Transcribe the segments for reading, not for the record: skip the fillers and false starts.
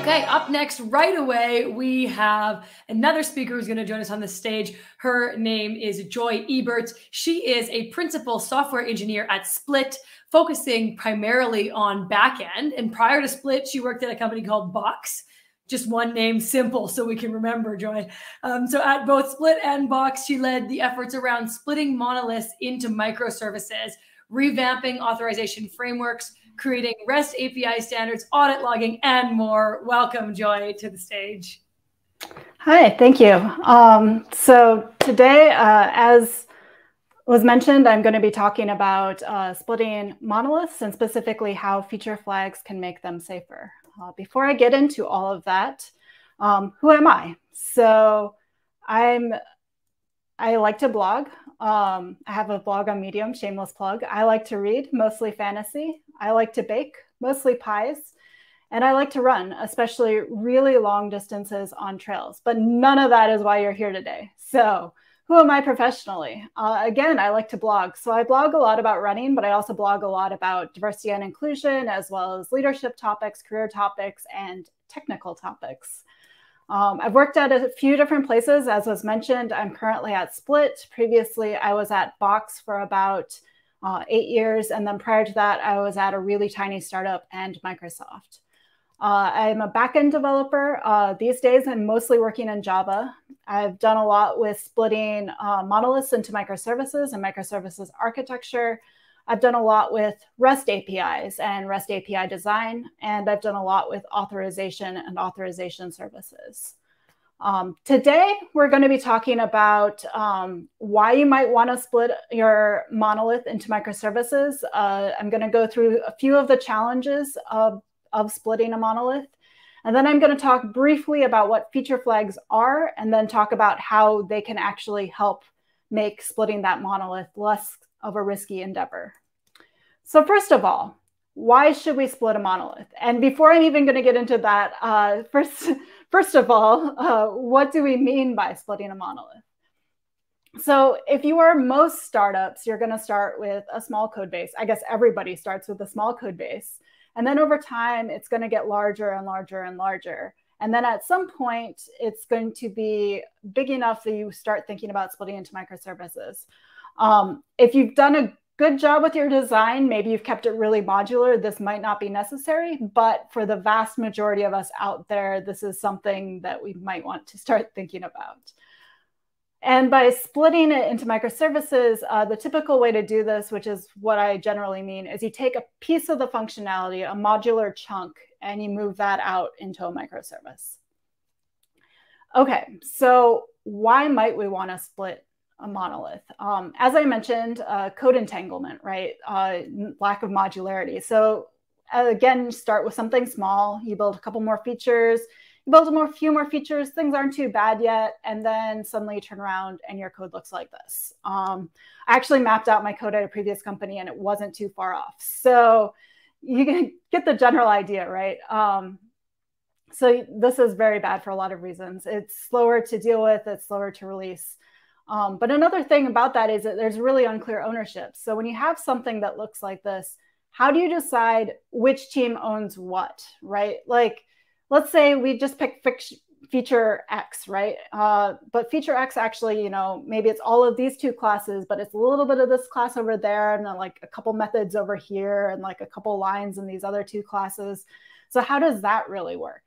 Okay, up next right away, we have another speaker who's going to join us on the stage. Her name is Joy Ebertz. She is a principal software engineer at Split, focusing primarily on backend. And prior to Split, she worked at a company called Box. Just one name, simple, so we can remember, Joy. So at both Split and Box, she led the efforts around splitting monoliths into microservices, revamping authorization frameworks, creating REST API standards, audit logging, and more. Welcome, Joy, to the stage. Hi, thank you. So today, as was mentioned, I'm going to be talking about splitting monoliths and specifically how feature flags can make them safer. Before I get into all of that, who am I? So I like to blog. I have a blog on Medium, shameless plug. I like to read, mostly fantasy. I like to bake, mostly pies. And I like to run, especially really long distances on trails. But none of that is why you're here today. So who am I professionally? Again, I like to blog. So I blog a lot about running, but I also blog a lot about diversity and inclusion, as well as leadership topics, career topics, and technical topics. I've worked at a few different places, as was mentioned. I'm currently at Split. Previously, I was at Box for about 8 years. And then prior to that, I was at a really tiny startup and Microsoft. I'm a backend developer. These days, I'm mostly working in Java. I've done a lot with splitting monoliths into microservices and microservices architecture. I've done a lot with REST APIs and REST API design, and I've done a lot with authorization and authorization services. Today, we're going to be talking about why you might want to split your monolith into microservices. I'm going to go through a few of the challenges of splitting a monolith. And then I'm going to talk briefly about what feature flags are, and then talk about how they can actually help make splitting that monolith less of a risky endeavor. So first of all, why should we split a monolith? And before I'm even going to get into that, first of all, what do we mean by splitting a monolith? So if you are most startups, you're going to start with a small code base. I guess everybody starts with a small code base. And then over time, it's going to get larger and larger and larger. And then at some point, it's going to be big enough that you start thinking about splitting into microservices. If you've done a good job with your design, maybe you've kept it really modular, this might not be necessary. But for the vast majority of us out there, this is something that we might want to start thinking about. And by splitting it into microservices, the typical way to do this, which is what I generally mean, is you take a piece of the functionality, a modular chunk, and you move that out into a microservice. Okay, so why might we want to split a monolith? As I mentioned, code entanglement, right? Lack of modularity. So again, start with something small. You build a couple more features. Build a few more features, things aren't too bad yet, and then suddenly you turn around and your code looks like this. I actually mapped out my code at a previous company and it wasn't too far off. So you can get the general idea, right? So this is very bad for a lot of reasons. It's slower to deal with, it's slower to release. But another thing about that is that there's really unclear ownership. So when you have something that looks like this, how do you decide which team owns what, right? Like, let's say we just pick feature X, right? But feature X actually, you know, maybe it's all of these two classes, but it's a little bit of this class over there and then like a couple methods over here and like a couple lines in these other two classes. So how does that really work?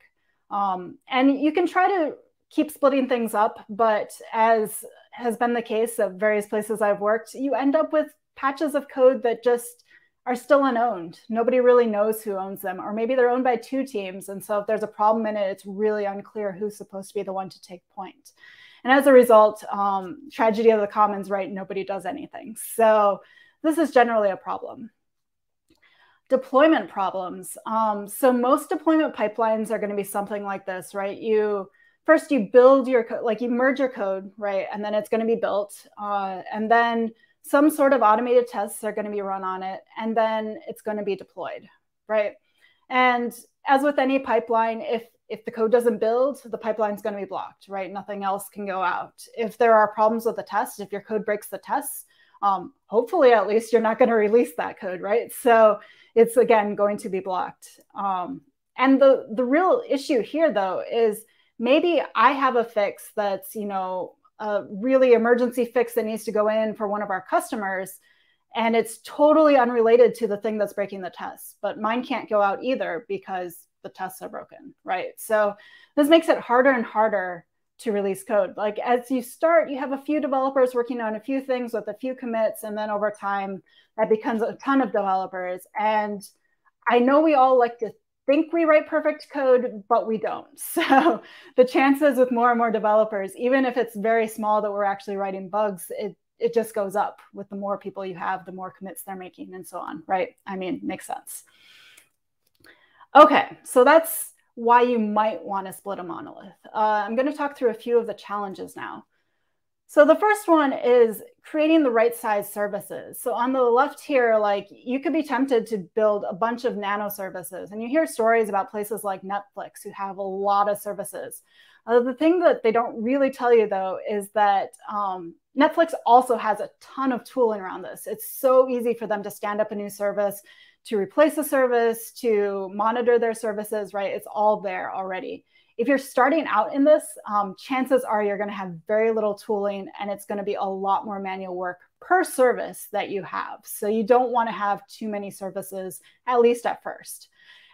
And you can try to keep splitting things up, but as has been the case at various places I've worked, you end up with patches of code that just are still unowned. Nobody really knows who owns them, or maybe they're owned by two teams. And so if there's a problem in it, it's really unclear who's supposed to be the one to take point. And as a result, tragedy of the commons, right? Nobody does anything. So this is generally a problem. Deployment problems. So most deployment pipelines are going to be something like this, right? First you build your code, like you merge your code, right? And then it's going to be built. And then some sort of automated tests are going to be run on it, and then it's going to be deployed, right? And as with any pipeline, if the code doesn't build, the pipeline's going to be blocked, right? Nothing else can go out. If there are problems with the test, if your code breaks the tests, hopefully at least you're not going to release that code, right? So it's, again, going to be blocked. And the real issue here, though, is maybe I have a fix that's, a really emergency fix that needs to go in for one of our customers, and it's totally unrelated to the thing that's breaking the test. But mine can't go out either because the tests are broken, right? So this makes it harder and harder to release code. Like as you start, you have a few developers working on a few things with a few commits, and then over time, that becomes a ton of developers. And I know we all like to think we write perfect code, but we don't. So the chances with more and more developers, even if it's very small that we're actually writing bugs, it just goes up with the more people you have, the more commits they're making and so on, right? I mean, makes sense. Okay, so that's why you might want to split a monolith. I'm going to talk through a few of the challenges now. So the first one is creating the right size services. So on the left here, like you could be tempted to build a bunch of nano services, and you hear stories about places like Netflix who have a lot of services. The thing that they don't really tell you, though, is that Netflix also has a ton of tooling around this. It's so easy for them to stand up a new service, to replace a service, to monitor their services, right? It's all there already. If you're starting out in this, chances are you're going to have very little tooling, and it's going to be a lot more manual work per service that you have. So you don't want to have too many services, at least at first.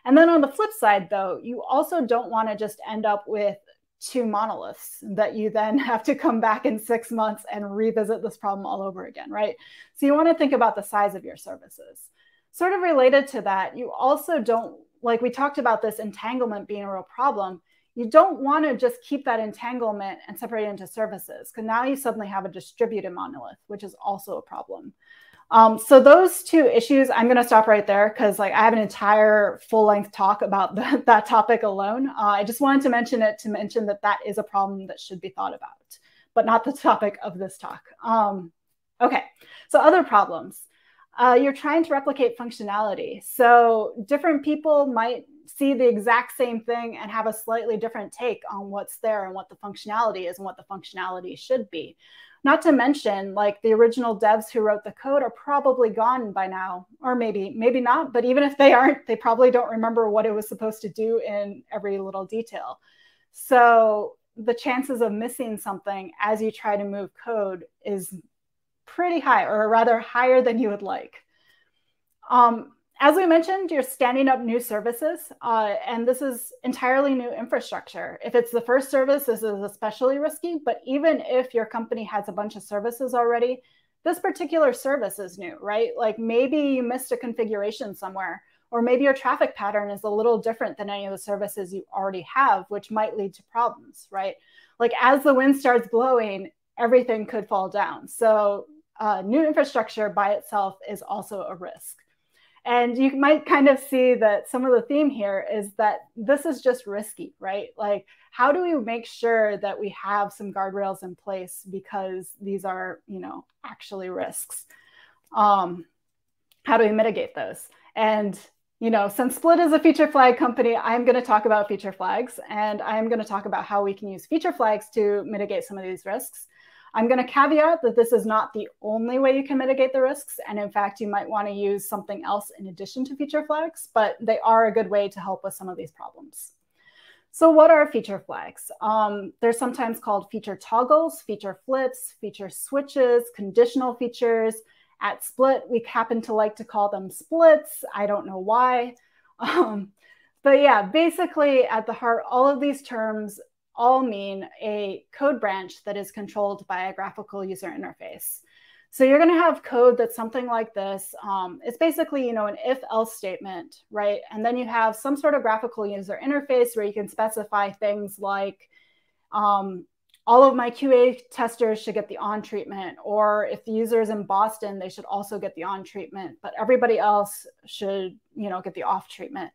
And then on the flip side, though, you also don't want to just end up with 2 monoliths that you then have to come back in 6 months and revisit this problem all over again, right? So you want to think about the size of your services. Sort of related to that, you also don't, like we talked about this entanglement being a real problem, you don't want to just keep that entanglement and separate it into services, because now you suddenly have a distributed monolith, which is also a problem. So those 2 issues, I'm going to stop right there because like I have an entire full-length talk about that topic alone. I just wanted to mention it to mention that that is a problem that should be thought about, but not the topic of this talk. Okay, so other problems. You're trying to replicate functionality. So different people might see the exact same thing and have a slightly different take on what's there and what the functionality is and what the functionality should be. Not to mention, like the original devs who wrote the code are probably gone by now, or maybe not, but even if they aren't, they probably don't remember what it was supposed to do in every little detail. So the chances of missing something as you try to move code is pretty high, or rather higher than you would like. As we mentioned, you're standing up new services, and this is entirely new infrastructure. If it's the first service, this is especially risky, but even if your company has a bunch of services already, this particular service is new, right? Like maybe you missed a configuration somewhere, or maybe your traffic pattern is a little different than any of the services you already have, which might lead to problems, right? Like as the wind starts blowing, everything could fall down. So new infrastructure by itself is also a risk. And you might kind of see that some of the theme here is that this is just risky, right? Like, how do we make sure that we have some guardrails in place because these are, actually risks? How do we mitigate those? And, since Split is a feature flag company, I'm going to talk about feature flags, and I'm going to talk about how we can use feature flags to mitigate some of these risks. I'm going to caveat that this is not the only way you can mitigate the risks. And in fact, you might want to use something else in addition to feature flags, but they are a good way to help with some of these problems. So what are feature flags? They're sometimes called feature toggles, feature flips, feature switches, conditional features. At Split, we happen to like to call them splits. I don't know why. But yeah, basically at the heart, all of these terms all mean a code branch that is controlled by a graphical user interface. So you're going to have code that's something like this. It's basically, an if-else statement, right? And then you have some sort of graphical user interface where you can specify things like all of my QA testers should get the on treatment, or if the user is in Boston, they should also get the on treatment, but everybody else should, get the off treatment.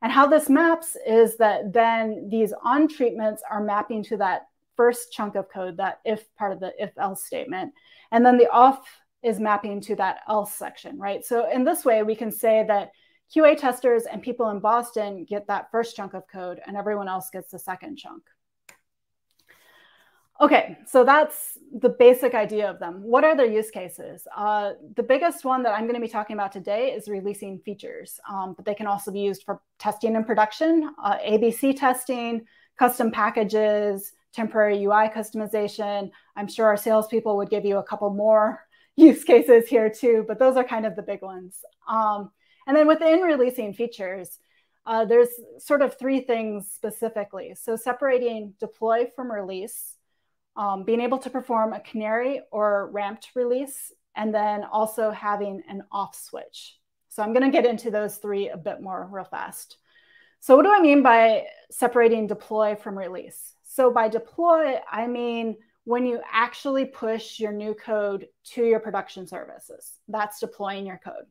And how this maps is that then these on treatments are mapping to that first chunk of code, that if part of the if-else statement. And then the off is mapping to that else section, right? So in this way, we can say that QA testers and people in Boston get that first chunk of code and everyone else gets the second chunk. Okay, so that's the basic idea of them. What are their use cases? The biggest one that I'm going to be talking about today is releasing features, but they can also be used for testing in production, ABC testing, custom packages, temporary UI customization. I'm sure our salespeople would give you a couple more use cases here too, but those are kind of the big ones. And then within releasing features, there's sort of three things specifically. So separating deploy from release, being able to perform a canary or ramped release, and then also having an off switch. So I'm going to get into those three a bit more real fast. So what do I mean by separating deploy from release? So by deploy, I mean when you actually push your new code to your production services. That's deploying your code.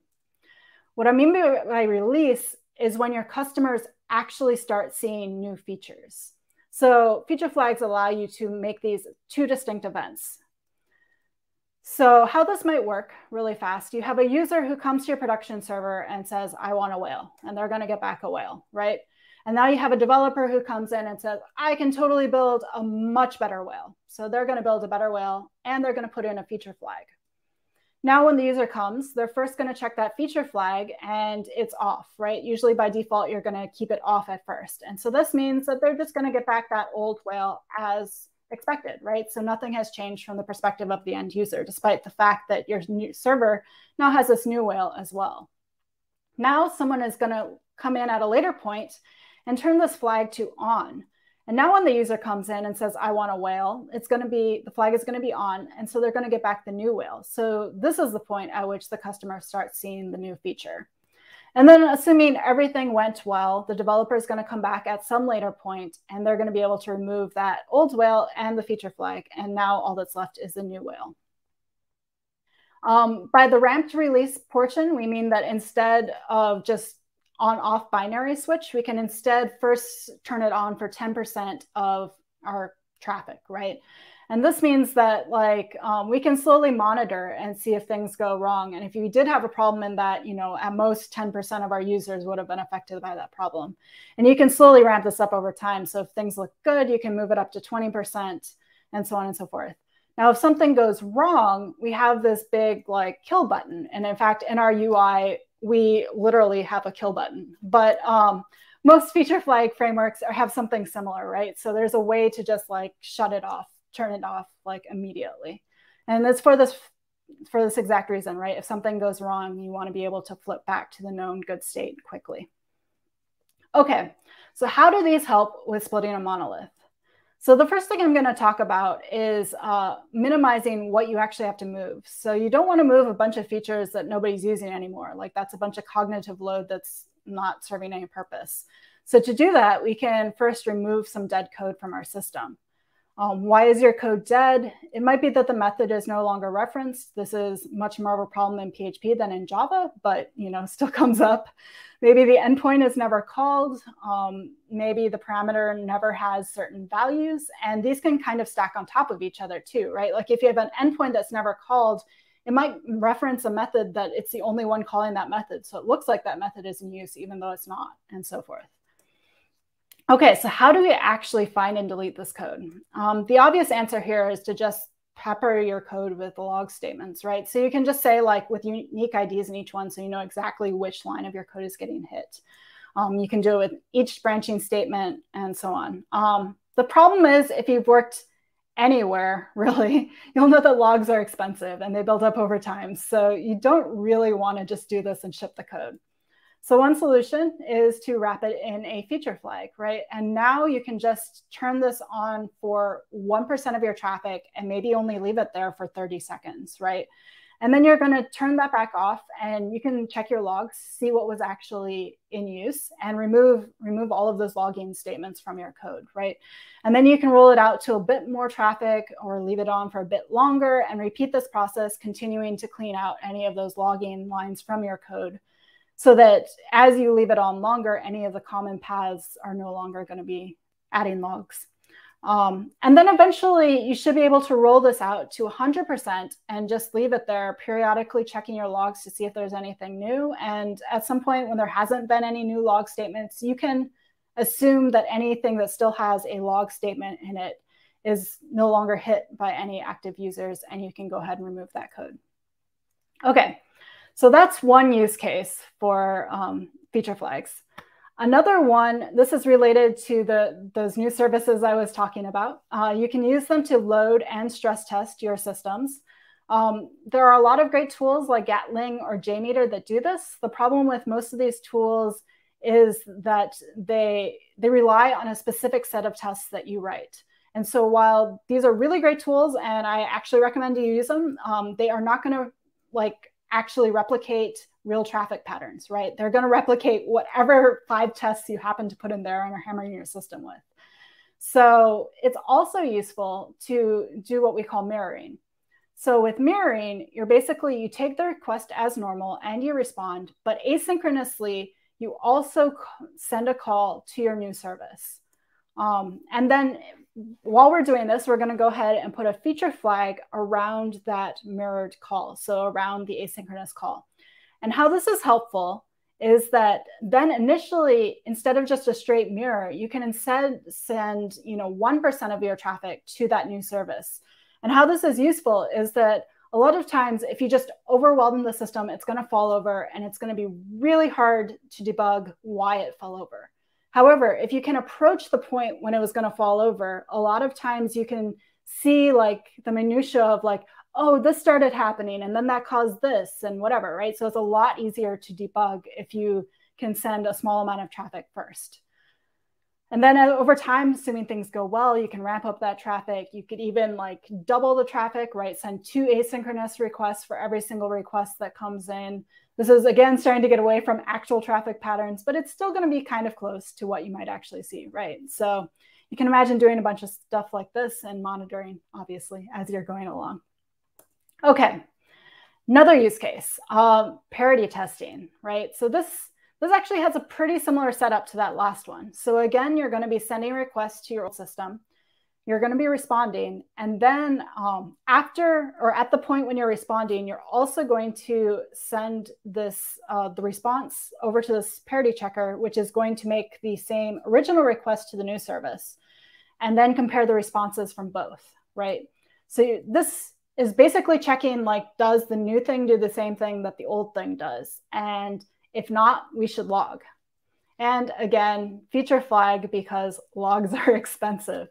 What I mean by release is when your customers actually start seeing new features. So feature flags allow you to make these two distinct events. So how this might work really fast, you have a user who comes to your production server and says, I want a whale, and they're going to get back a whale, right? And now you have a developer who comes in and says, I can totally build a much better whale. So they're going to build a better whale, and they're going to put in a feature flag. Now, when the user comes, they're first going to check that feature flag and it's off, right? Usually by default, you're going to keep it off at first. And so this means that they're just going to get back that old whale as expected, right? So nothing has changed from the perspective of the end user, despite the fact that your new server now has this new whale as well. Now someone is going to come in at a later point and turn this flag to on. And now when the user comes in and says, I want a whale, the flag is going to be on. And so they're going to get back the new whale. So this is the point at which the customer starts seeing the new feature. And then assuming everything went well, the developer is going to come back at some later point, and they're going to be able to remove that old whale and the feature flag. And now all that's left is the new whale. By the ramped release portion, we mean that instead of just on-off binary switch, we can instead first turn it on for 10% of our traffic, right? And this means that we can slowly monitor and see if things go wrong. And if you did have a problem in that, at most 10% of our users would have been affected by that problem. And you can slowly ramp this up over time. So if things look good, you can move it up to 20% and so on and so forth. Now, if something goes wrong, we have this big kill button. And in fact, in our UI, we literally have a kill button. But most feature flag frameworks have something similar, right? So there's a way to just shut it off, turn it off immediately. And it's for this exact reason, right? If something goes wrong, you want to be able to flip back to the known good state quickly. Okay, so how do these help with splitting a monolith? So the first thing I'm going to talk about is minimizing what you actually have to move. So you don't want to move a bunch of features that nobody's using anymore. That's a bunch of cognitive load that's not serving any purpose. So to do that, we can first remove some dead code from our system. Why is your code dead? It might be that the method is no longer referenced. This is much more of a problem in PHP than in Java, but still comes up. Maybe the endpoint is never called. Maybe the parameter never has certain values. And these can kind of stack on top of each other too, right? If you have an endpoint that's never called, it might reference a method that it's the only one calling that method. So it looks like that method is in use, even though it's not, and so forth. Okay, so how do we actually find and delete this code? The obvious answer here is to just pepper your code with log statements, right? So you can just say with unique IDs in each one, so you know exactly which line of your code is getting hit. You can do it with each branching statement and so on. The problem is if you've worked anywhere, really, you'll know that logs are expensive and they build up over time. So you don't really want to just do this and ship the code. So one solution is to wrap it in a feature flag, right? And now you can just turn this on for 1% of your traffic and maybe only leave it there for 30 seconds, right? And then you're going to turn that back off and you can check your logs, see what was actually in use, and remove all of those logging statements from your code, right? And then you can roll it out to a bit more traffic or leave it on for a bit longer and repeat this process, continuing to clean out any of those logging lines from your code, so that as you leave it on longer, any of the common paths are no longer going to be adding logs. And then eventually you should be able to roll this out to 100% and just leave it there, periodically checking your logs to see if there's anything new. And at some point when there hasn't been any new log statements, you can assume that anything that still has a log statement in it is no longer hit by any active users, and you can go ahead and remove that code. Okay, so that's one use case for feature flags. Another one, this is related to those new services I was talking about. You can use them to load and stress test your systems. There are a lot of great tools like Gatling or JMeter that do this. The problem with most of these tools is that they rely on a specific set of tests that you write. And so while these are really great tools, and I actually recommend you use them, they are not going to actually replicate real traffic patterns, right? They're going to replicate whatever 5 tests you happen to put in there and are hammering your system with. So it's also useful to do what we call mirroring. So with mirroring, you take the request as normal and you respond, but asynchronously, you also send a call to your new service. And then while we're doing this, we're going to go ahead and put a feature flag around that mirrored call, so around the asynchronous call. And how this is helpful is that then initially, instead of just a straight mirror, you can instead send 1% of your traffic to that new service. And how this is useful is that a lot of times, if you just overwhelm the system, it's going to fall over, and it's going to be really hard to debug why it fell over. However, if you can approach the point when it was going to fall over, a lot of times you can see the minutia of oh, this started happening and then that caused this and whatever, right? So it's a lot easier to debug if you can send a small amount of traffic first. And then over time, assuming things go well, you can ramp up that traffic. You could even double the traffic, right? Send 2 asynchronous requests for every single request that comes in. This is, again, starting to get away from actual traffic patterns, but it's still going to be kind of close to what you might actually see, right? So you can imagine doing a bunch of stuff like this and monitoring, obviously, as you're going along. Okay, another use case, parity testing, right? So this actually has a pretty similar setup to that last one. So again, you're going to be sending requests to your old system. You're going to be responding. And then after or at the point when you're responding, you're also going to send this the response over to this parity checker, which is going to make the same original request to the new service and then compare the responses from both, right? So this is basically checking, does the new thing do the same thing that the old thing does? And if not, we should log. And again, feature flag because logs are expensive.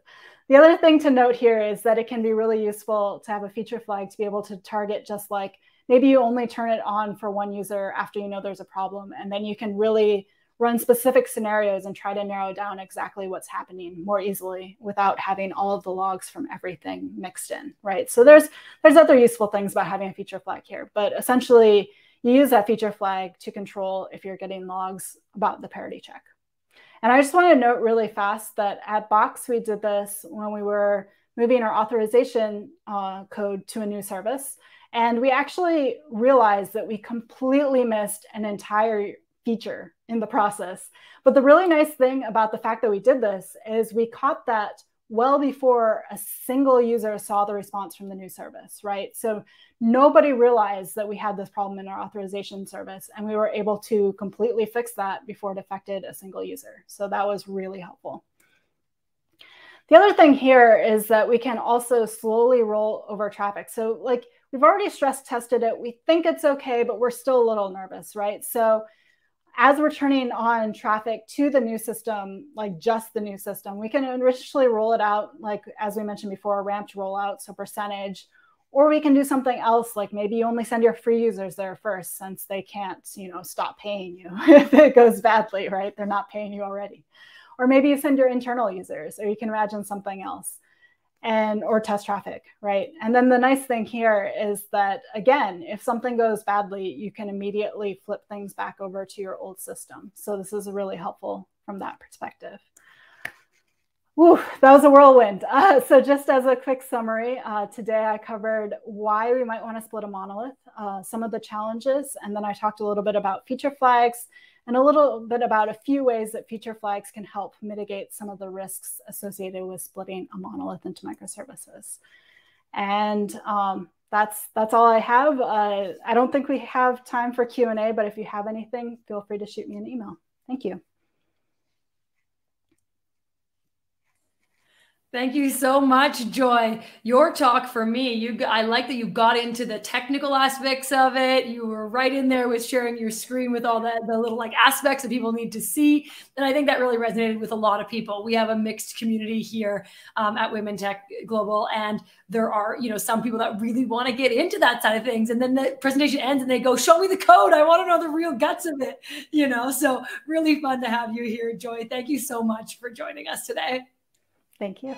The other thing to note here is that it can be really useful to have a feature flag to be able to target just maybe you only turn it on for one user after you know there's a problem. And then you can really run specific scenarios and try to narrow down exactly what's happening more easily without having all of the logs from everything mixed in, right? So there's other useful things about having a feature flag here, but essentially you use that feature flag to control if you're getting logs about the parity check. And I just want to note really fast that at Box, we did this when we were moving our authorization code to a new service. And we actually realized that we completely missed an entire feature in the process. But the really nice thing about the fact that we did this is we caught that well before a single user saw the response from the new service, right? So nobody realized that we had this problem in our authorization service, and we were able to completely fix that before it affected a single user. So that was really helpful. The other thing here is that we can also slowly roll over traffic. So we've already stress tested it. We think it's okay, but we're still a little nervous, right? So as we're turning on traffic to the new system, just the new system, we can initially roll it out, as we mentioned before, a ramped rollout, so percentage, or we can do something else, maybe you only send your free users there first since they can't, stop paying you if it goes badly, right? They're not paying you already. Or maybe you send your internal users, or you can imagine something else. Or test traffic, right? And then the nice thing here is that, again, if something goes badly, you can immediately flip things back over to your old system. So this is really helpful from that perspective. Whew, that was a whirlwind. So just as a quick summary, today I covered why we might want to split a monolith, some of the challenges, and then I talked a little bit about feature flags and a little bit about a few ways that feature flags can help mitigate some of the risks associated with splitting a monolith into microservices. And that's all I have. I don't think we have time for Q&A, but if you have anything, feel free to shoot me an email. Thank you. Thank you so much, Joy. Your talk for me, I like that you got into the technical aspects of it. You were right in there with sharing your screen with all the little like aspects that people need to see. And I think that really resonated with a lot of people. We have a mixed community here at Women Tech Global, and there are, some people that really want to get into that side of things. And then the presentation ends and they go, show me the code. I want to know the real guts of it, so really fun to have you here, Joy. Thank you so much for joining us today. Thank you.